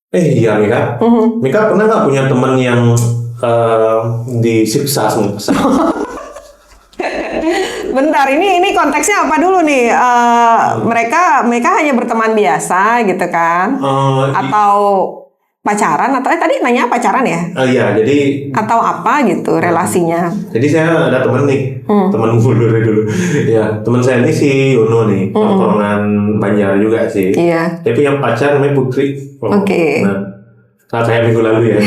Iya Mika. Mika pernah nggak punya teman yang disiksa sama pasangan? Bentar, ini konteksnya apa dulu nih? Mereka hanya berteman biasa gitu kan? Atau pacaran? Atau tadi nanya pacaran ya? Iya, jadi Atau apa gitu relasinya? Jadi saya ada temen nih, temen dari dulu. Ya, temen saya ini si Yono nih, tongkrongan Banjar juga sih. Iya. Dia punya pacar namanya Putri. Oke. Nah, kayak minggu lalu ya.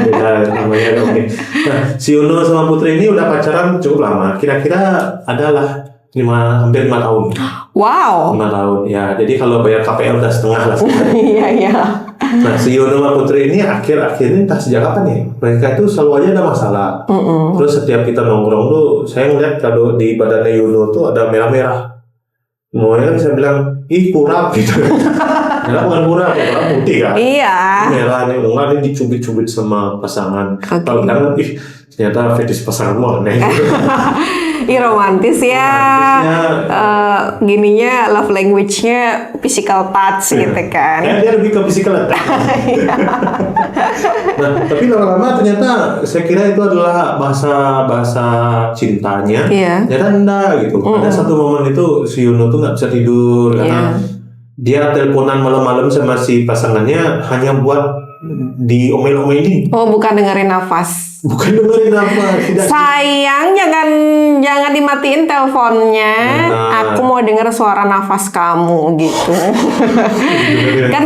Beda namanya. Oke. Nah, si Yono sama Putri ini udah pacaran cukup lama. Kira-kira adalah hampir 5 tahun. Wow. 5 tahun. Ya, jadi kalau bayar KPR udah setengah lah. Iya, iya. Nah, si Yono sama Putri ini akhir-akhir ini entah sejak kapan ya, mereka itu selalu aja ada masalah. Terus setiap kita nongkrong tuh, saya ngeliat kalau di badannya Yono tuh ada merah-merah. Semuanya kan saya bilang, ih kurang gitu. Merah bukan kurang, kurang putih kan. Iya. Merah nih, enggak nih dicubit-cubit sama pasangan. Kalau bilang, ih ternyata fetish pasangan mau aneh. Ih, romantis ya. Gininya love language-nya physical touch gitu kan. Kayak dia lebih ke physical attack. Nah, tapi lama-lama ternyata saya kira itu adalah bahasa cintanya. Iya. Ternyata enggak gitu. Ada satu momen itu si Yuno tuh nggak bisa tidur karena dia teleponan malam-malam sama si pasangannya hanya buat diomel-omelin. Oh, bukan dengerin nafas. Bukan dengerin apa. Sayang, jangan dimatiin teleponnya. Aku mau denger suara nafas kamu gitu. Kan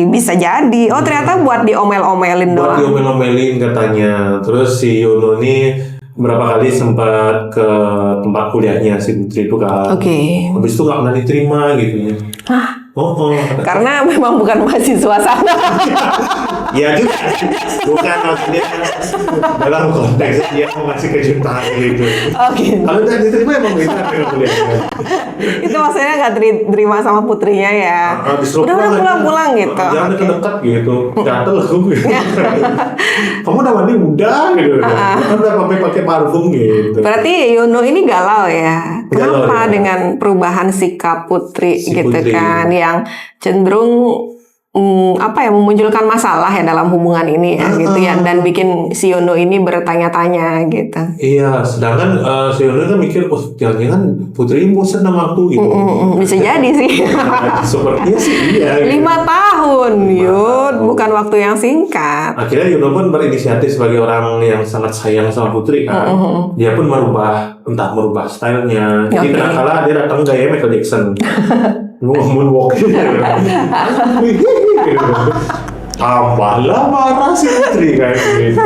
bisa jadi. Oh, ternyata buat diomel-omelin doang. Buat diomel-omelin katanya. Terus si Yono ini berapa kali sempat ke tempat kuliahnya si Putri itu kan. Oke. Habis itu nggak pernah diterima gitu ya. Hah? Karena memang bukan mahasiswa sana. Ya juga, bukan maksudnya dalam konteks dia mau ngasih kejutan gitu. Oke. Kalau udah diterima emang bisa kuliahnya. Itu maksudnya nggak terima sama putrinya ya. Udah pulang gitu. Jangan dekat-dekat gitu. Gatel aku gitu. Kamu udah mandi udah gitu. Kan udah pakai parfum gitu. Berarti Yono ini galau ya. Kenapa dengan perubahan sikap Putri gitu kan yang cenderung memunculkan masalah ya dalam hubungan ini ya gitu ya, dan bikin si Yono ini bertanya-tanya gitu. Iya, sedangkan si Yono kan mikir, oh jangan-jangan Putri bosan sama aku gitu. Bisa jadi sih. Sepertinya sih iya. 5 tahun, Yud, bukan waktu yang singkat. Akhirnya Yono pun berinisiatif sebagai orang yang sangat sayang sama Putri kan. Dia pun merubah stylenya. Jadi kadang-kala dia datang gaya Michael Jackson. Moonwalk gitu. Tambahlah marah si Putri kayak gitu.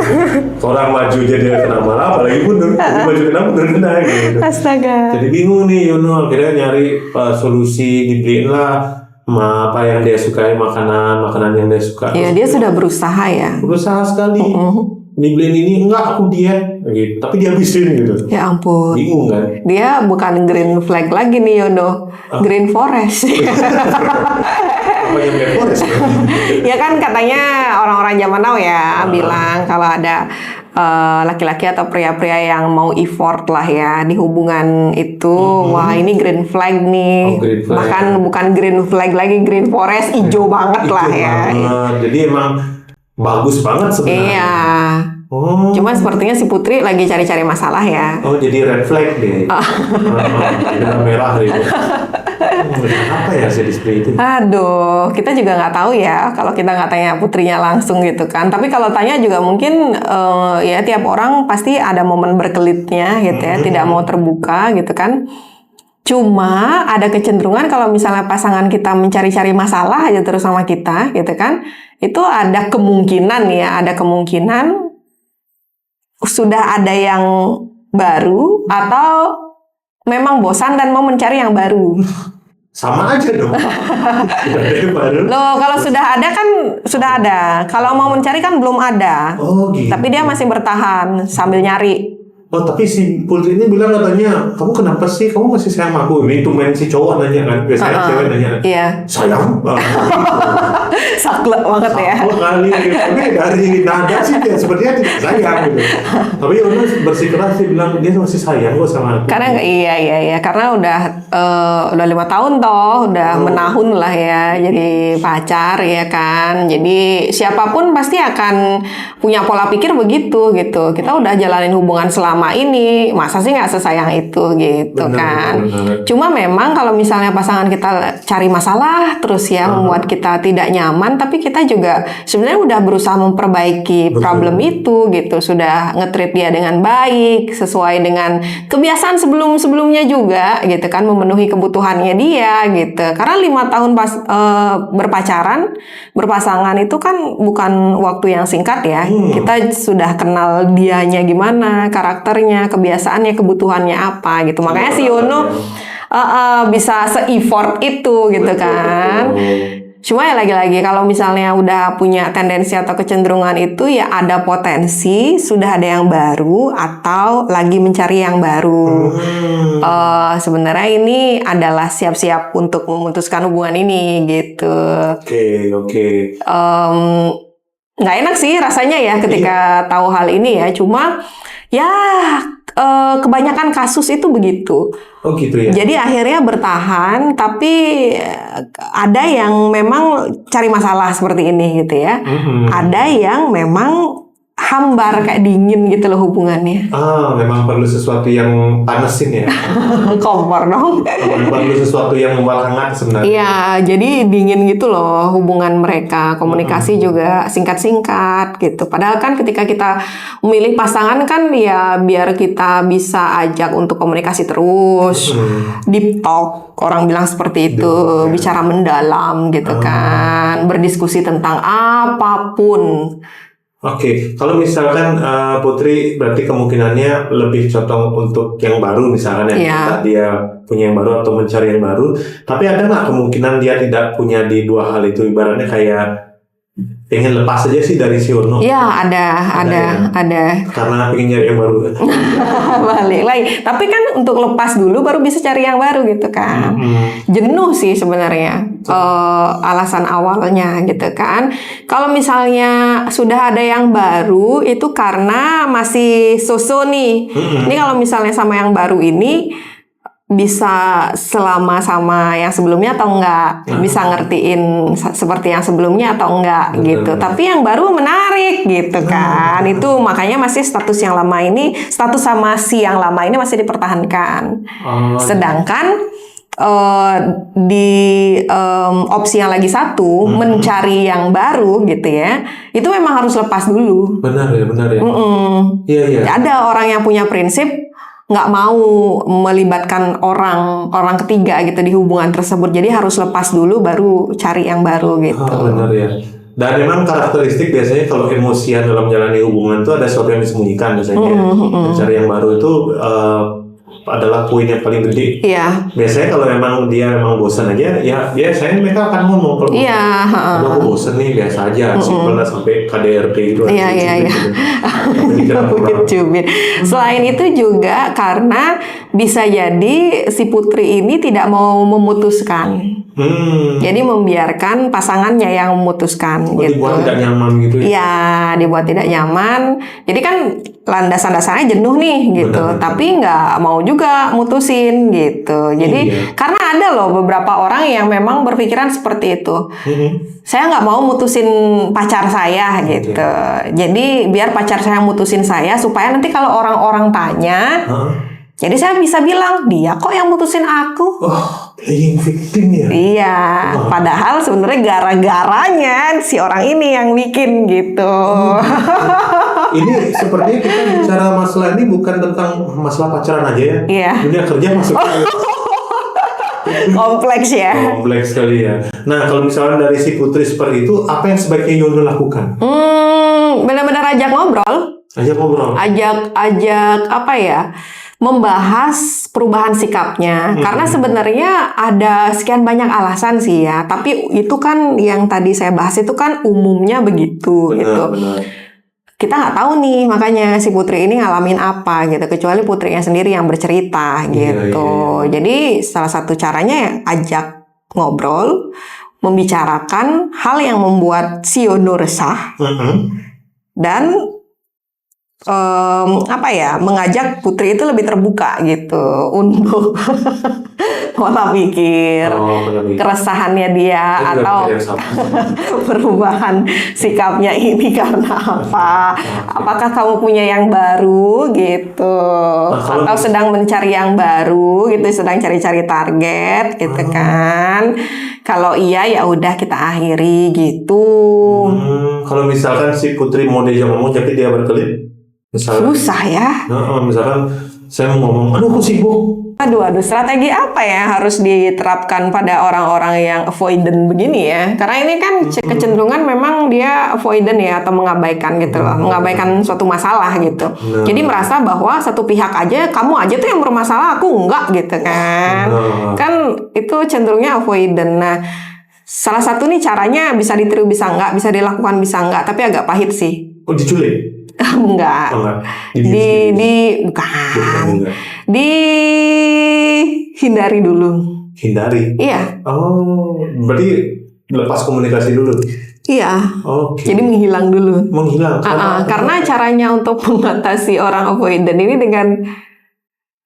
Orang maju jadi kena marah, apalagi mundur. Jadi maju kena gitu. Astaga. Jadi bingung nih Yono, akhirnya nyari solusi, dibeliin lah apa yang dia sukai, makanan yang dia suka. Iya, dia sudah berusaha ya. Berusaha sekali. Dibeliin ini enggak, aku diet gitu. Tapi dia habisin gitu. Ya ampun. Bingung kan? Dia bukan green flag lagi nih Yono. Green forest. Apa yang green forest? Ya kan katanya orang-orang zaman now ya bilang kalau ada laki-laki atau pria-pria yang mau effort lah ya di hubungan itu, wah ini green flag nih. Green flag. Bahkan bukan green flag lagi, green forest, hijau banget lah ya. Jadi emang bagus banget sebenarnya. Iya. Cuman sepertinya si Putri lagi cari-cari masalah ya. Oh, jadi red flag deh. Jadi merah gitu. Apa ya sih seperti itu? Aduh, kita juga nggak tahu ya kalau kita nggak tanya Putrinya langsung gitu kan. Tapi kalau tanya juga mungkin ya tiap orang pasti ada momen berkelitnya gitu ya, tidak mau terbuka gitu kan. Cuma ada kecenderungan kalau misalnya pasangan kita mencari-cari masalah aja terus sama kita gitu kan, itu ada kemungkinan sudah ada yang baru atau memang bosan dan mau mencari yang baru. Sama aja dong. Sudah ada yang baru. Loh, kalau sudah ada kan sudah ada. Kalau mau mencari kan belum ada. Oh gitu. Tapi dia masih bertahan sambil nyari. Oh tapi si Putri ini bilang katanya, kamu kenapa sih, kamu masih sayang sama aku? Ini tuh main si cowok nanya kan, biasanya cewek nanya, Iya. sayang? Saklek banget ya. Saklek kali, tapi dari nada sih dia sepertinya tidak sayang gitu. Tapi Yono bersikeras sih bilang dia masih sayang kok sama aku. Karena iya karena udah 5 tahun toh, udah menahun lah ya jadi pacar ya kan. Jadi siapapun pasti akan punya pola pikir begitu gitu. Kita udah jalanin hubungan selama ini, masa sih nggak sesayang itu gitu kan. Benar. Cuma memang kalau misalnya pasangan kita cari masalah terus ya membuat kita tidak nyaman, tapi kita juga sebenarnya udah berusaha memperbaiki problem itu gitu, sudah nge-treat dia dengan baik sesuai dengan kebiasaan sebelumnya juga gitu kan, memenuhi kebutuhannya dia gitu. Karena 5 tahun berpasangan itu kan bukan waktu yang singkat ya. Kita sudah kenal dianya gimana, karakternya, kebiasaannya, kebutuhannya apa gitu. Makanya si Yono bisa se-effort itu gitu kan. Cuma ya lagi-lagi kalau misalnya udah punya tendensi atau kecenderungan itu ya ada potensi sudah ada yang baru atau lagi mencari yang baru. Sebenarnya ini adalah siap-siap untuk memutuskan hubungan ini gitu. Oke. Nggak enak sih rasanya ya ketika tahu hal ini ya. Cuma ya kebanyakan kasus itu begitu. Oh gitu ya. Jadi akhirnya bertahan, tapi ada yang memang cari masalah seperti ini gitu ya. Ada yang memang hambar kayak dingin gitu loh hubungannya. Memang perlu sesuatu yang panesin ya. Kompor dong. Perlu sesuatu yang membuat hangat sebenarnya. Iya, jadi dingin gitu loh hubungan mereka. Komunikasi juga singkat-singkat gitu. Padahal kan ketika kita memilih pasangan kan ya biar kita bisa ajak untuk komunikasi terus. Deep talk, orang bilang seperti itu. Bicara mendalam gitu kan. Berdiskusi tentang apapun. Oke, kalau misalkan Putri berarti kemungkinannya lebih condong untuk yang baru misalkan ya, Iya. dia punya yang baru atau mencari yang baru. Tapi ada nggak kemungkinan dia tidak punya di dua hal itu, ibaratnya kayak pengen lepas aja sih dari si Yono? Iya, ada. Karena pengen nyari yang baru. Balik lagi. Tapi kan untuk lepas dulu baru bisa cari yang baru gitu kan. Jenuh sih sebenarnya alasan awalnya gitu kan. Kalau misalnya sudah ada yang baru itu karena masih so-so nih. Ini kalau misalnya sama yang baru ini bisa selama sama yang sebelumnya atau enggak, bisa ngertiin seperti yang sebelumnya atau enggak gitu. Tapi yang baru menarik gitu kan. Itu makanya masih status yang lama ini, status sama si yang lama ini masih dipertahankan. Sedangkan di opsi yang lagi satu, mencari yang baru gitu ya, itu memang harus lepas dulu. Benar ya. Iya. Ada orang yang punya prinsip nggak mau melibatkan orang ketiga gitu di hubungan tersebut. Jadi harus lepas dulu baru cari yang baru gitu. Benar ya. Dan memang karakteristik biasanya kalau emosian dalam menjalani hubungan itu ada sesuatu yang disembunyikan biasanya. Cari yang baru itu adalah poin yang paling gede. Iya. Biasanya kalau memang dia memang bosan aja, ya biasanya mereka akan ngomong kalau Iya. aku bosan nih, biasa aja, simpel lah sampai KDRT gitu. Iya. Cubit. Selain itu juga karena bisa jadi si Putri ini tidak mau memutuskan. Jadi membiarkan pasangannya yang memutuskan gitu. Dibuat tidak nyaman gitu ya? Iya, dibuat tidak nyaman. Jadi kan landasan-dasarnya jenuh nih gitu. Benar. Tapi nggak mau juga mutusin gitu. Jadi karena ada loh beberapa orang yang memang berpikiran seperti itu. Saya nggak mau mutusin pacar saya gitu. Jadi biar pacar saya mutusin saya supaya nanti kalau orang-orang tanya, jadi saya bisa bilang dia kok yang mutusin aku. Playing victim ya? Iya, padahal sebenarnya gara-garanya si orang ini yang bikin gitu. Ini sepertinya kita bicara masalah ini bukan tentang masalah pacaran aja ya? Iya. Dunia kerja masuk. Kompleks ya. Kompleks sekali ya. Nah, kalau misalnya dari si Putri seperti itu, apa yang sebaiknya Yono lakukan? Benar-benar ajak ngobrol. Ajak ngobrol. Ajak apa ya? Membahas perubahan sikapnya. Karena sebenarnya ada sekian banyak alasan sih ya. Tapi itu kan yang tadi saya bahas itu kan umumnya begitu gitu. Benar. kita nggak tahu nih, makanya si Putri ini ngalamin apa gitu, kecuali Putrinya sendiri yang bercerita gitu. Jadi salah satu caranya ya ajak ngobrol, membicarakan hal yang membuat si Yono resah, dan mengajak Putri itu lebih terbuka gitu untuk pola pikir, keresahannya dia atau perubahan sikapnya ini karena apa? Apakah kamu punya yang baru gitu, atau sedang mencari yang baru gitu, sedang cari-cari target gitu kan? Kalau iya ya udah kita akhiri gitu. Kalau misalkan si Putri mau diajak ngomong tapi dia berkelit, misalkan, susah ya. Misalkan saya mau ngomong, aduh aku sibuk. Aduh, strategi apa ya harus diterapkan pada orang-orang yang avoidant begini ya? Karena ini kan kecenderungan memang dia avoidant ya, atau mengabaikan gitu loh, mengabaikan suatu masalah gitu. Jadi merasa bahwa satu pihak aja, kamu aja tuh yang bermasalah, aku enggak gitu kan. Kan itu cenderungnya avoidant. Nah, salah satu nih caranya bisa ditiru bisa enggak, bisa dilakukan bisa enggak, tapi agak pahit sih. Oh, diculik? Enggak. Bukan. Dihindari dulu. Hindari? Iya. Oh, berarti lepas komunikasi dulu? Iya. Okay. Jadi menghilang dulu. Menghilang? Karena caranya untuk mengatasi orang avoidant ini dengan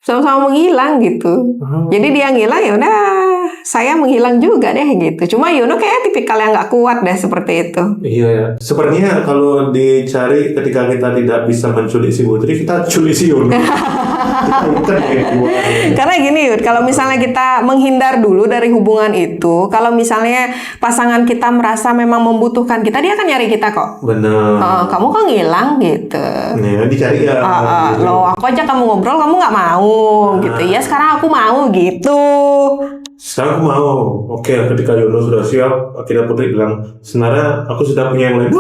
sama-sama menghilang gitu. Jadi dia ngilang ya udah, saya menghilang juga deh gitu. Cuma Yono kayak tipikal yang nggak kuat deh seperti itu. Iya ya. Sepertinya kalau dicari ketika kita tidak bisa menculik si Putri, kita culik si Yono. Karena gini Yud, kalau misalnya kita menghindar dulu dari hubungan itu, kalau misalnya pasangan kita merasa memang membutuhkan kita, dia akan nyari kita kok. Benar. Kamu kok ngilang gitu. Nih, dicari ya. Loh, aku aja kamu ngobrol, kamu nggak mau gitu. Ya sekarang aku mau gitu. Sekarang aku mau. Oke, ketika Yono sudah siap, akhirnya Putri bilang, sebenarnya aku sudah punya yang lain.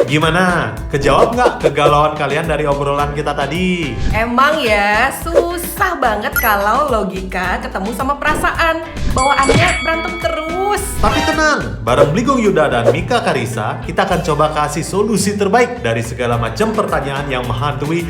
Gimana? Kejawab nggak kegalauan kalian dari obrolan kita tadi? Emang ya, susah banget kalau logika ketemu sama perasaan. Bawaannya berantem terus. Tapi tenang, bareng Bligong Yuda dan Mika Karisa, kita akan coba kasih solusi terbaik dari segala macam pertanyaan yang menghantui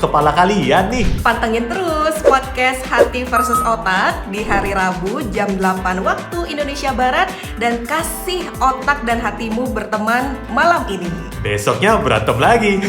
kepala kalian nih. Pantengin terus podcast Hati versus Otak di hari Rabu jam 8 waktu Indonesia Barat, dan kasih otak dan hatimu berteman malam ini. Besoknya berantem lagi.